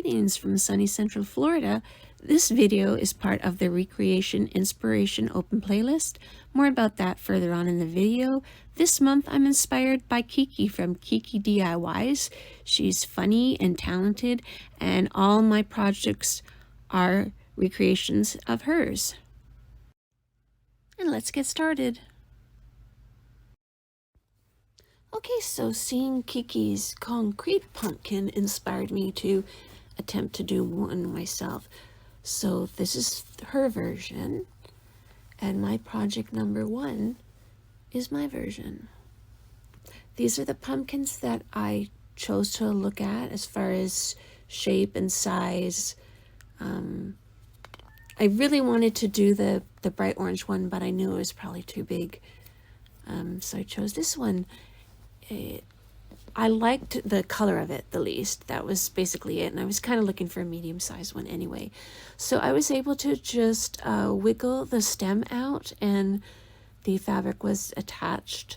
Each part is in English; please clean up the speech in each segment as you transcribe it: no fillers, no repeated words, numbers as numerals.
Greetings from sunny Central Florida. This video is part of the Recreation Inspiration Open Playlist. More about that further on in the video. This month I'm inspired by Kiki from Kiki DIYs. She's funny and talented, and all my projects are recreations of hers. And let's get started. Okay, so seeing Kiki's concrete pumpkin inspired me to attempt to do one myself. So this is her version, and my project number 1 is my version. These are the pumpkins that I chose to look at as far as shape and size. I really wanted to do the bright orange one, but I knew it was probably too big. So I chose this one. I liked the color of it the least. That was basically it, and I was kind of looking for a medium-sized one anyway. So I was able to just wiggle the stem out, and the fabric was attached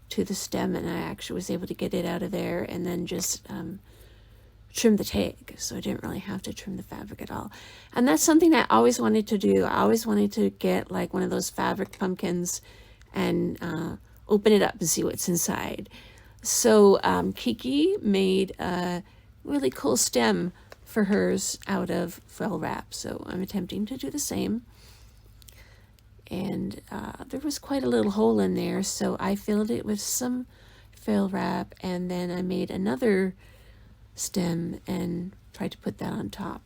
to the stem, and I actually was able to get it out of there and then just trim the tag, so I didn't really have to trim the fabric at all. And that's something I always wanted to do. I always wanted to get like one of those fabric pumpkins and open it up and see what's inside. So Kiki made a really cool stem for hers out of foil wrap, so I'm attempting to do the same. And there was quite a little hole in there, so I filled it with some foil wrap, and then I made another stem and tried to put that on top.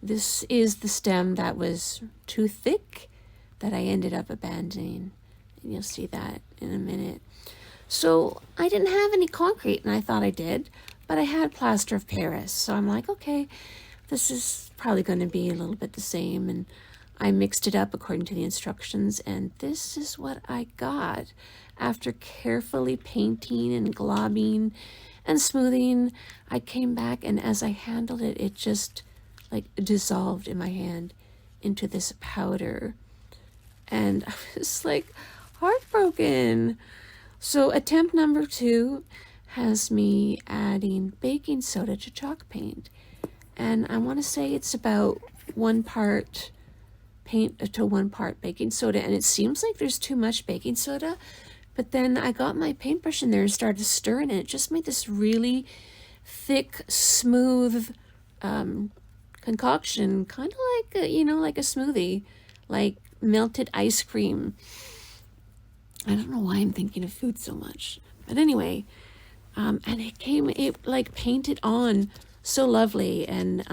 This is the stem that was too thick that I ended up abandoning, and you'll see that in a minute. So I didn't have any concrete, and I thought I did, but I had plaster of Paris. So I'm like, okay, this is probably going to be a little bit the same. And I mixed it up according to the instructions, and this is what I got. After carefully painting and globbing and smoothing, I came back, and as I handled it, it just like dissolved in my hand into this powder. And I was like heartbroken. So attempt number 2 has me adding baking soda to chalk paint. And I want to say it's about 1 part paint to 1 part baking soda. And it seems like there's too much baking soda. But then I got my paintbrush in there and started stirring it. It just made this really thick, smooth concoction. Kind of like, like a smoothie. Like melted ice cream. I don't know why I'm thinking of food so much, but anyway, and it like painted on so lovely, and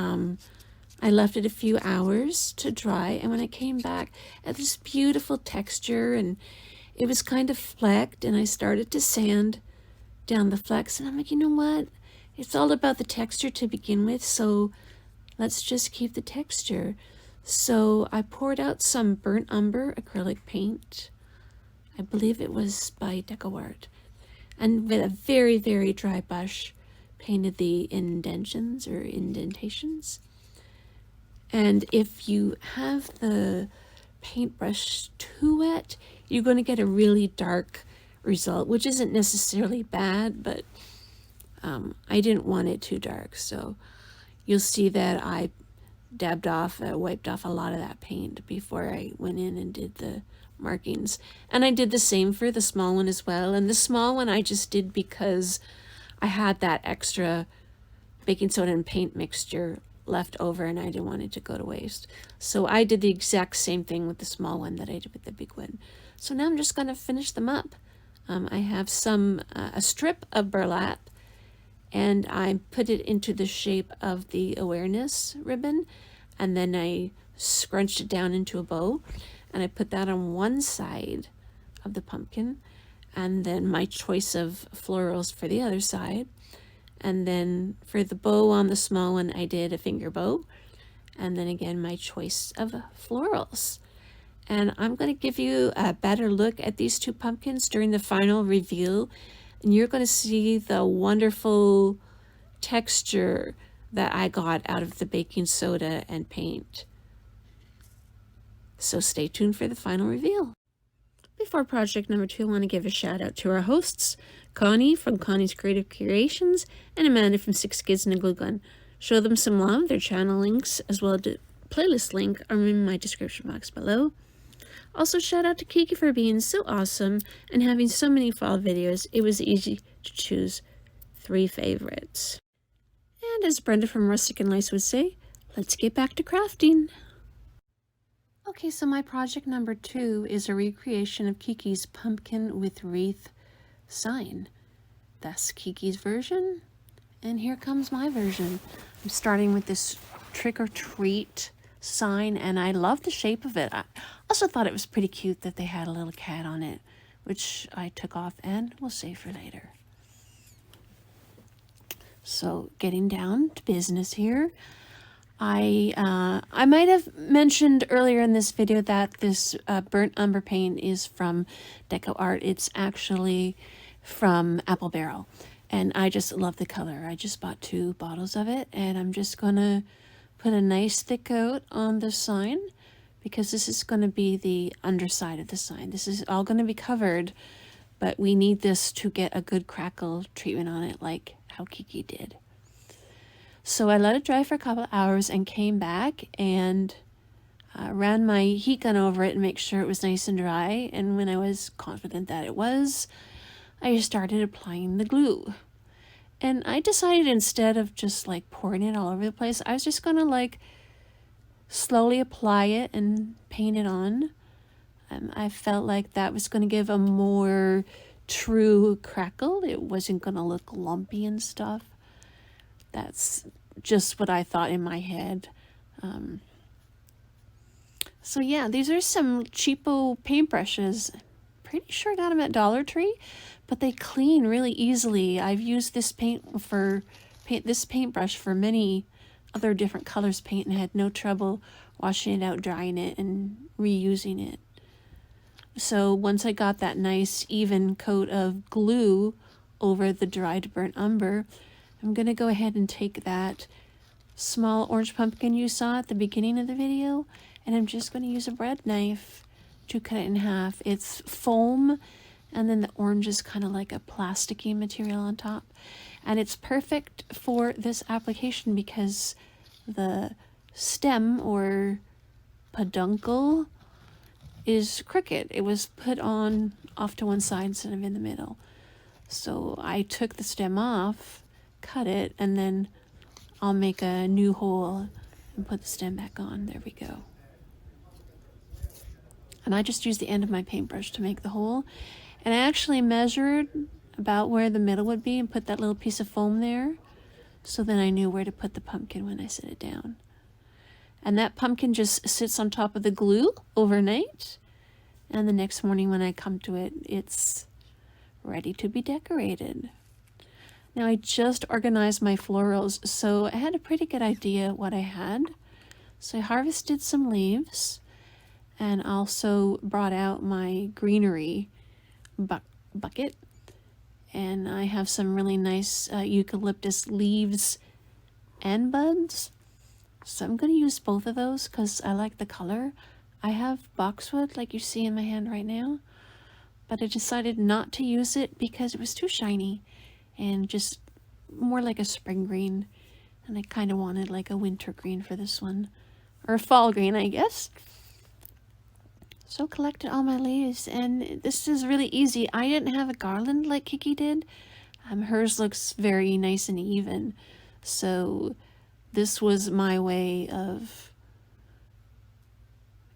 I left it a few hours to dry, and when I came back, it had this beautiful texture, and it was kind of flecked, and I started to sand down the flecks, and I'm like, you know what? It's all about the texture to begin with, so let's just keep the texture. So I poured out some burnt umber acrylic paint. I believe it was by DecoArt, and with a very, very dry brush, painted the indentations. And if you have the paintbrush too wet, you're going to get a really dark result, which isn't necessarily bad, but I didn't want it too dark. So you'll see that I wiped off a lot of that paint before I went in and did the markings. And I did the same for the small one as well. And the small one I just did because I had that extra baking soda and paint mixture left over, and I didn't want it to go to waste. So I did the exact same thing with the small one that I did with the big one. So now I'm just going to finish them up. I have a strip of burlap, and I put it into the shape of the awareness ribbon, and then I scrunched it down into a bow, and I put that on one side of the pumpkin, and then my choice of florals for the other side. And then for the bow on the small one, I did a finger bow, and then again my choice of florals. And I'm going to give you a better look at these 2 pumpkins during the final reveal, and you're going to see the wonderful texture that I got out of the baking soda and paint. So stay tuned for the final reveal. Before project number 2, I want to give a shout out to our hosts, Connie from Connie's Creative Creations and Amanda from 6 Kids and a Glue Gun. show them some love. Their channel links as well as the playlist link are in my description box below. Also, shout out to Kiki for being so awesome and having so many fall videos. It was easy to choose 3 favorites. And as Brenda from Rustic and Lace would say, let's get back to crafting. Okay, so my project number 2 is a recreation of Kiki's pumpkin with wreath sign. That's Kiki's version, and here comes my version. I'm starting with this trick or treat sign, and I love the shape of it. I also thought it was pretty cute that they had a little cat on it, which I took off and we'll save for later. So getting down to business here. I might have mentioned earlier in this video that this burnt umber paint is from Deco Art. It's actually from Apple Barrel, and I just love the color. I just bought 2 bottles of it, and I'm just gonna put a nice thick coat on the sign because this is going to be the underside of the sign. This is all going to be covered, but we need this to get a good crackle treatment on it like how Kiki did. So I let it dry for a couple of hours and came back and ran my heat gun over it and make sure it was nice and dry. And when I was confident that it was, I started applying the glue. And I decided instead of just like pouring it all over the place, I was just gonna like slowly apply it and paint it on. I felt like that was gonna give a more true crackle. It wasn't gonna look lumpy and stuff. That's just what I thought in my head. So yeah, these are some cheapo paintbrushes. Pretty sure I got them at Dollar Tree, but they clean really easily. I've used this this paintbrush for many other different colors paint and had no trouble washing it out, drying it, and reusing it. So once I got that nice even coat of glue over the dried burnt umber, I'm gonna go ahead and take that small orange pumpkin you saw at the beginning of the video, and I'm just gonna use a bread knife to cut it in half. It's foam, and then the orange is kind of like a plasticky material on top. And it's perfect for this application because the stem or peduncle is crooked. It was put on off to one side instead of in the middle. So I took the stem off, cut it, and then I'll make a new hole and put the stem back on. There we go. And I just used the end of my paintbrush to make the hole. And I actually measured about where the middle would be and put that little piece of foam there. So then I knew where to put the pumpkin when I set it down. And that pumpkin just sits on top of the glue overnight. And the next morning when I come to it, it's ready to be decorated. Now I just organized my florals, so I had a pretty good idea what I had. So I harvested some leaves and also brought out my greenery bucket. And I have some really nice eucalyptus leaves and buds. So I'm going to use both of those because I like the color. I have boxwood like you see in my hand right now, but I decided not to use it because it was too shiny and just more like a spring green. And I kind of wanted like a winter green for this one, or a fall green, I guess. So collected all my leaves, and this is really easy. I didn't have a garland like Kiki did. Hers looks very nice and even. So this was my way of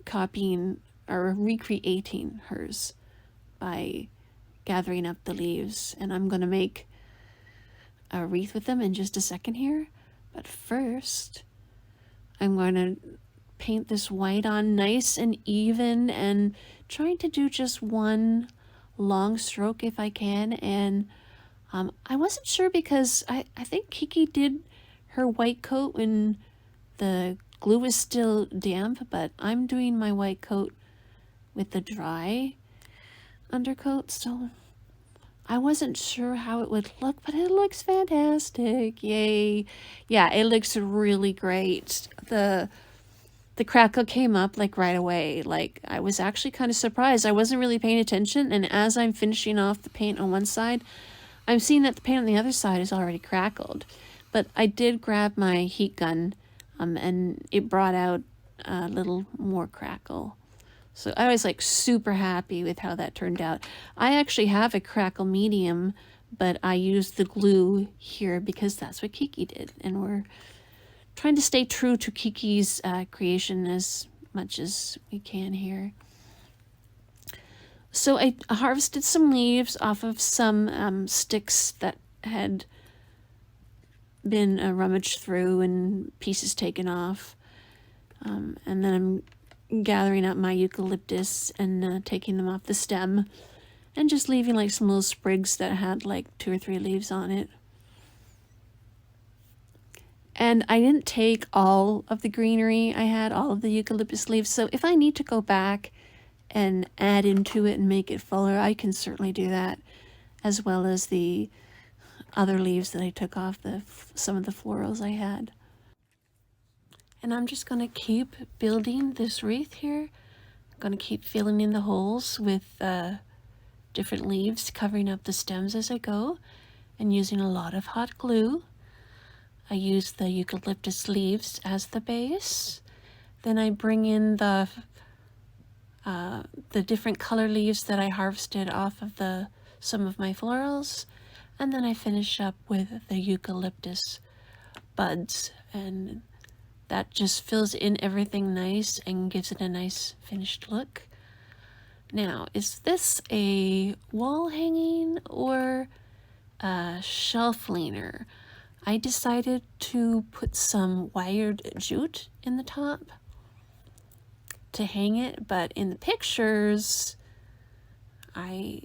copying or recreating hers by gathering up the leaves. And I'm going to make a wreath with them in just a second here. But first, I'm going to paint this white on nice and even and trying to do just one long stroke if I can. And I wasn't sure because I think Kiki did her white coat when the glue was still damp, but I'm doing my white coat with the dry undercoat, so I wasn't sure how it would look, but it looks fantastic. Yay. Yeah, it looks really great. The crackle came up like right away. Like I was actually kind of surprised. I wasn't really paying attention, and as I'm finishing off the paint on one side, I'm seeing that the paint on the other side is already crackled. But I did grab my heat gun, and it brought out a little more crackle. So I was like super happy with how that turned out. I actually have a crackle medium, but I used the glue here because that's what Kiki did. And we're trying to stay true to Kiki's creation as much as we can here. So I harvested some leaves off of some sticks that had been rummaged through and pieces taken off. And then I'm gathering up my eucalyptus and taking them off the stem and just leaving like some little sprigs that had like 2 or 3 leaves on it. And I didn't take all of the greenery. I had all of the eucalyptus leaves. So if I need to go back and add into it and make it fuller, I can certainly do that, as well as the other leaves that I took off some of the florals I had. And I'm just going to keep building this wreath here. I'm going to keep filling in the holes with different leaves, covering up the stems as I go, and using a lot of hot glue. I use the eucalyptus leaves as the base. Then I bring in the different color leaves that I harvested off of some of my florals. And then I finish up with the eucalyptus buds, and that just fills in everything nice and gives it a nice finished look. Now, is this a wall hanging or a shelf leaner? I decided to put some wired jute in the top to hang it, but in the pictures, I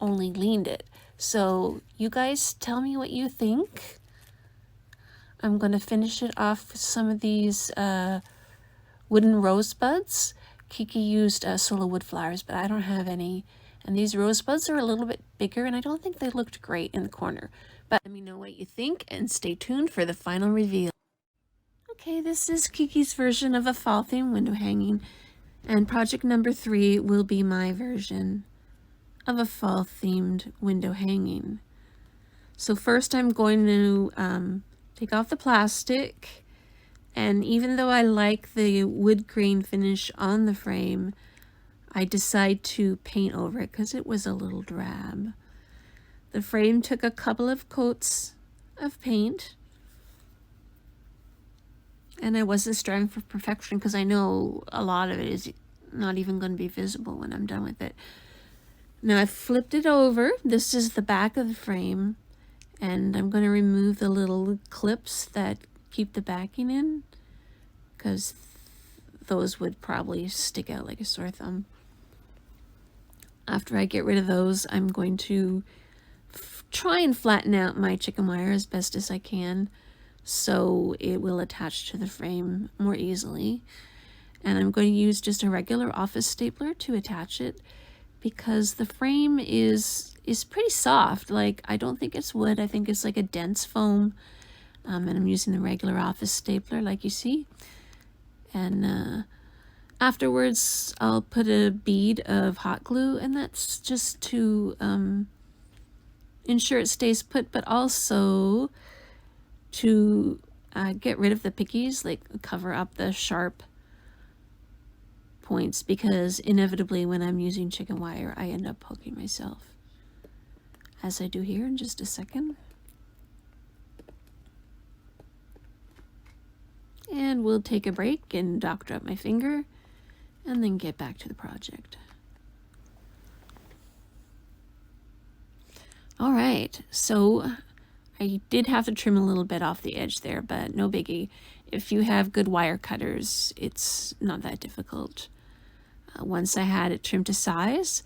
only leaned it. So you guys tell me what you think. I'm going to finish it off with some of these wooden rosebuds. Kiki used solo wood flowers, but I don't have any. And these rosebuds are a little bit bigger, and I don't think they looked great in the corner. But let me know what you think, and stay tuned for the final reveal. Okay, this is Kiki's version of a fall theme window hanging, and project number 3 will be my version of a fall themed window hanging. So first I'm going to take off the plastic, and even though I like the wood grain finish on the frame, I decide to paint over it because it was a little drab. The frame took a couple of coats of paint, and I wasn't striving for perfection because I know a lot of it is not even going to be visible when I'm done with it. Now I've flipped it over. This is the back of the frame, and I'm going to remove the little clips that keep the backing in because those would probably stick out like a sore thumb. After I get rid of those, I'm going to try and flatten out my chicken wire as best as I can so it will attach to the frame more easily. And I'm going to use just a regular office stapler to attach it because the frame is pretty soft. Like, I don't think it's wood. I think it's like a dense foam. And I'm using the regular office stapler like you see. And afterwards, I'll put a bead of hot glue, and that's just to ensure it stays put, but also to get rid of the pickies, like cover up the sharp points, because inevitably when I'm using chicken wire, I end up poking myself, as I do here in just a second. And we'll take a break and doctor up my finger and then get back to the project. All right, so I did have to trim a little bit off the edge there, but no biggie. If you have good wire cutters, it's not that difficult. Once I had it trimmed to size,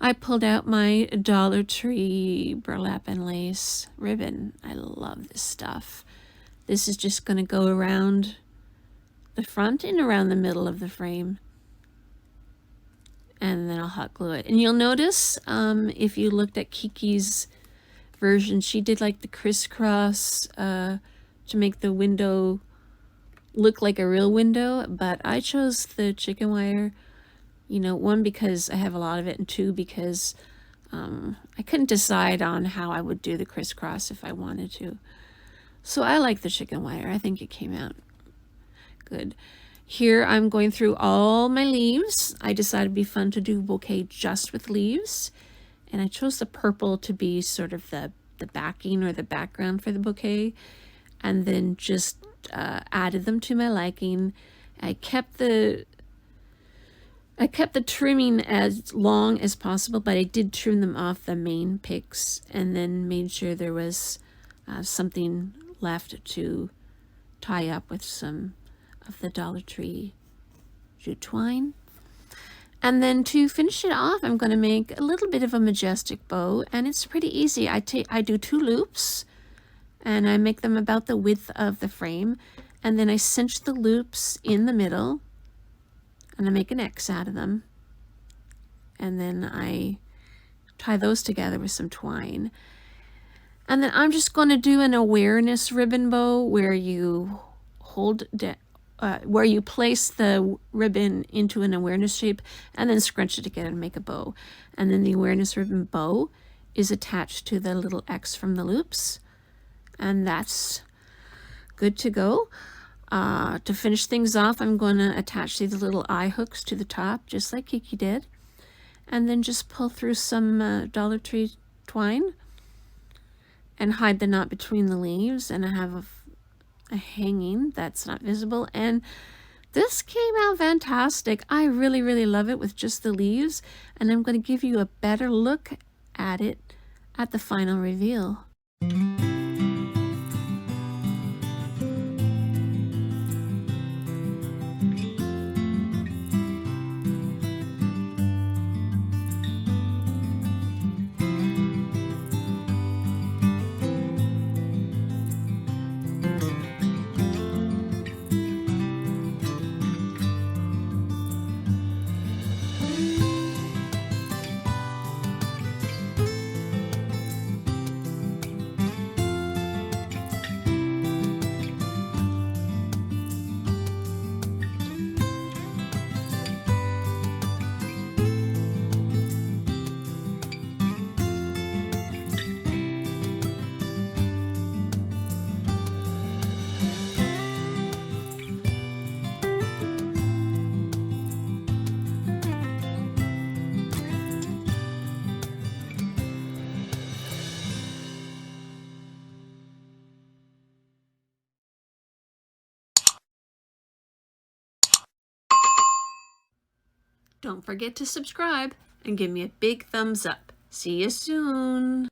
I pulled out my Dollar Tree burlap and lace ribbon. I love this stuff. This is just going to go around the front and around the middle of the frame. And then I'll hot glue it. And you'll notice, if you looked at Kiki's version, she did like the crisscross to make the window look like a real window. But I chose the chicken wire, you know, 1, because I have a lot of it, and 2, because I couldn't decide on how I would do the crisscross if I wanted to. So I like the chicken wire. I think it came out good. Here I'm going through all my leaves. I decided it'd be fun to do a bouquet just with leaves. And I chose the purple to be sort of the backing or the background for the bouquet. And then just added them to my liking. I kept the trimming as long as possible, but I did trim them off the main picks and then made sure there was something left to tie up with some of the Dollar Tree jute twine. And then to finish it off, I'm going to make a little bit of a majestic bow, and it's pretty easy. I do 2 loops, and I make them about the width of the frame, and then I cinch the loops in the middle, and I make an X out of them, and then I tie those together with some twine. And then I'm just going to do an awareness ribbon bow where you where you place the ribbon into an awareness shape and then scrunch it together and make a bow. And then the awareness ribbon bow is attached to the little X from the loops. And that's good to go. To finish things off, I'm going to attach these little eye hooks to the top, just like Kiki did. And then just pull through some Dollar Tree twine and hide the knot between the leaves. And I have a hanging that's not visible, and this came out fantastic. I really, really love it with just the leaves, and I'm going to give you a better look at it at the final reveal. Don't forget to subscribe and give me a big thumbs up. See you soon.